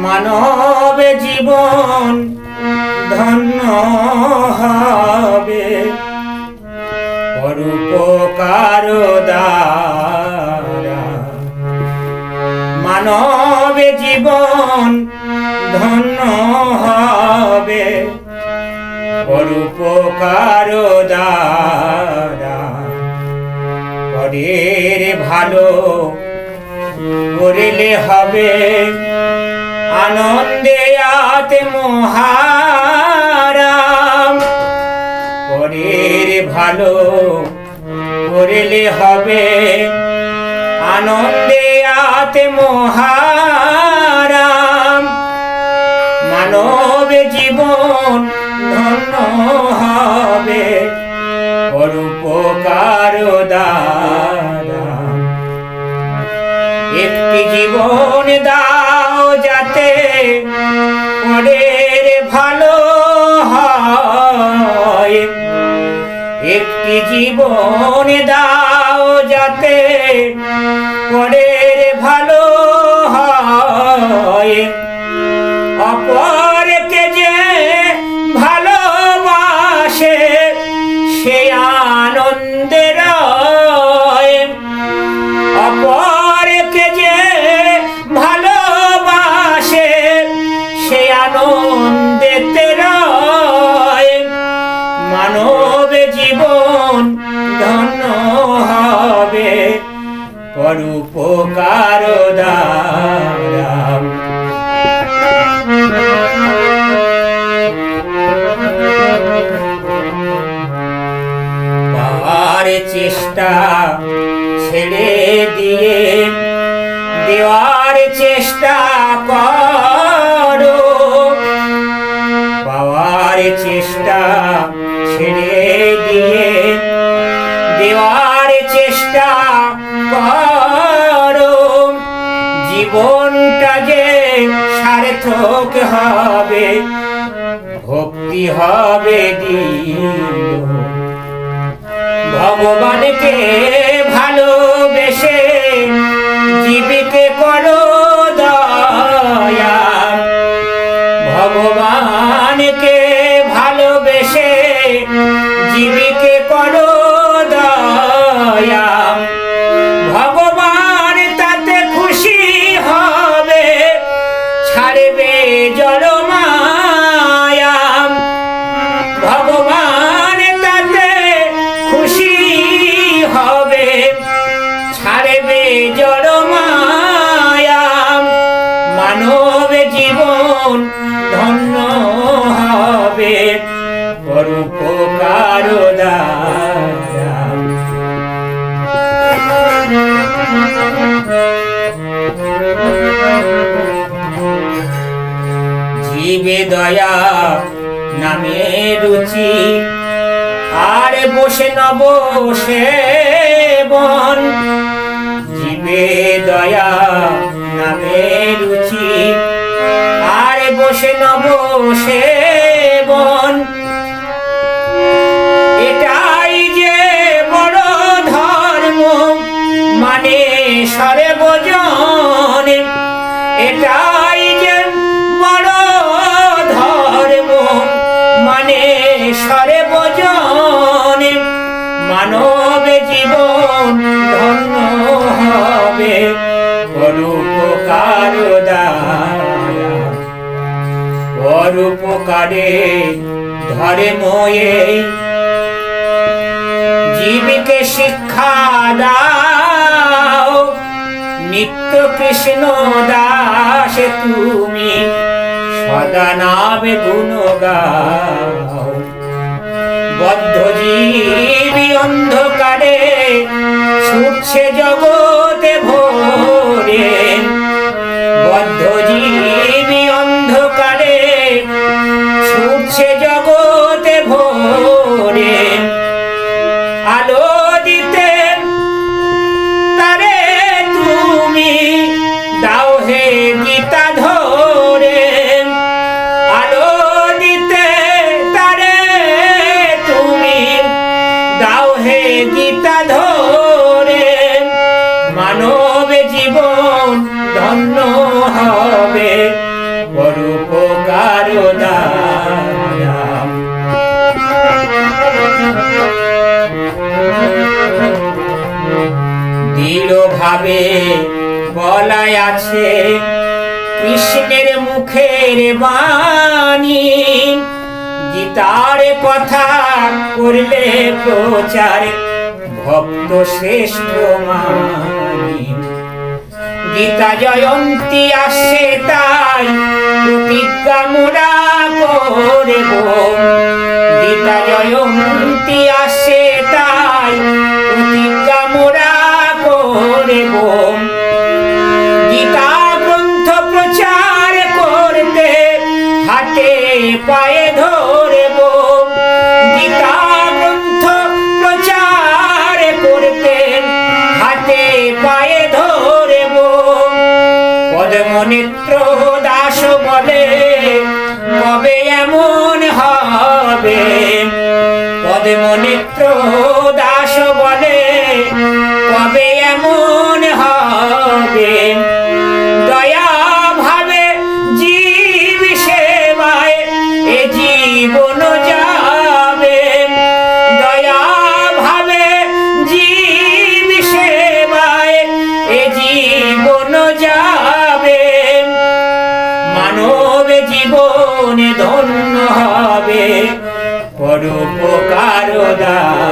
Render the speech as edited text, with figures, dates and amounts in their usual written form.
মানব জীবন ধন্য হবে পরোপকার দ্বারা। মানব জীবন ধন্য হবে পরোপকার দ্বারা। পরের ভালো করলে হবে আনন্দে আত্মহারাম। পরের ভালো করলে হবে আনন্দে আত্মহারাম। মানব জীবন ধন্য হবে পরোপকার দ্বারা। একটি জীবন দাও যাতে পরের ভালো হয়। একটি জীবন দাও যাতে পরের ভালো হয়। অপরকে যে ভালোবাসে সে আনন্দে রয়। অপরকে যে ভালোবাসে সে আনন্দেতে রয়। মানব জীবন ধন্য হবে পরোপকার দ্বারা। পাওয়ার চেষ্টা ছেড়ে দিয়ে দেওয়ার চেষ্টা করো। পাওয়ার চেষ্টা ছেড়ে দিয়ে দেওয়ার চেষ্টা করো। জীবনটা যে সার্থক হবে ভক্তি হবে দৃঢ়। ভগবানকে ভালোবেসে জীবিকে করো দয়া। ভগবানকে ভালোবেসে জীবিকে করো দয়া। ভগবান তাতে খুশি হবে ছাড়বে জড়মায়া। ভগবান তাতে খুশি হবে ছাড়বে জড়মায়া। মানব জীবন ধন্য হবে পরোপকার দ্বারা। জীবে দয়া নামে রুচি আর বসে নব সেবন। জীবে দয়া নামে রুচি আর বসে নব সেবন। এটাই যে বড় ধর্ম মানে সর্বজন। এটাই যে বড় ধর্ম মানে সর্বজন। মানব জীবন ধন্য হবে পরোপকার দ্বারা। পরোপকারে ধর্ময়ে জীবকে শিক্ষা দাও। নিত্য কৃষ্ণ দাস তুমি সদা নামে গুণ গাও। বদ্ধ জীবী অন্ধকারে ছুটছে জগতে ভোরে। বদ্ধ জীবী অন্ধকারে ছুটছে জগতে ভোরে। আলো দিতে তারে তুমি দাও হে গীতা ধরে। আলো দিতে তারে তুমি দাও হে গীতা ধরে। মানব জীবন ধন্য হবে ভাবে বলাই আছে কৃষ্ণের মুখের বাণী। গীতার কথা করলে প্রচার ভক্ত শ্রেষ্ঠ মানি। গীতা জয়ন্তী আসে তাই প্রতিজ্ঞা মোরা করব। গীতা জয়ন্তী আসে তাই প্রতিজ্ঞা মোরা করব। গীতা গ্রন্থ প্রচার করতে হাতে পায়ে ধরব। গীতা গ্রন্থ প্রচার করতে হাতে পায়ে ধরব। পদ্মনেত্র দাস বলে কবে এমন হবে। পদ্মনেত্র দাস বলে কবে এমন হবে। দয়া ভাবে জীব সেবায় এ জীবন যাবে। দয়া ভাবে জীব সেবায় এ জীবন যাবে। মানব জীবনে ধন্য হবে পরোপকার দান।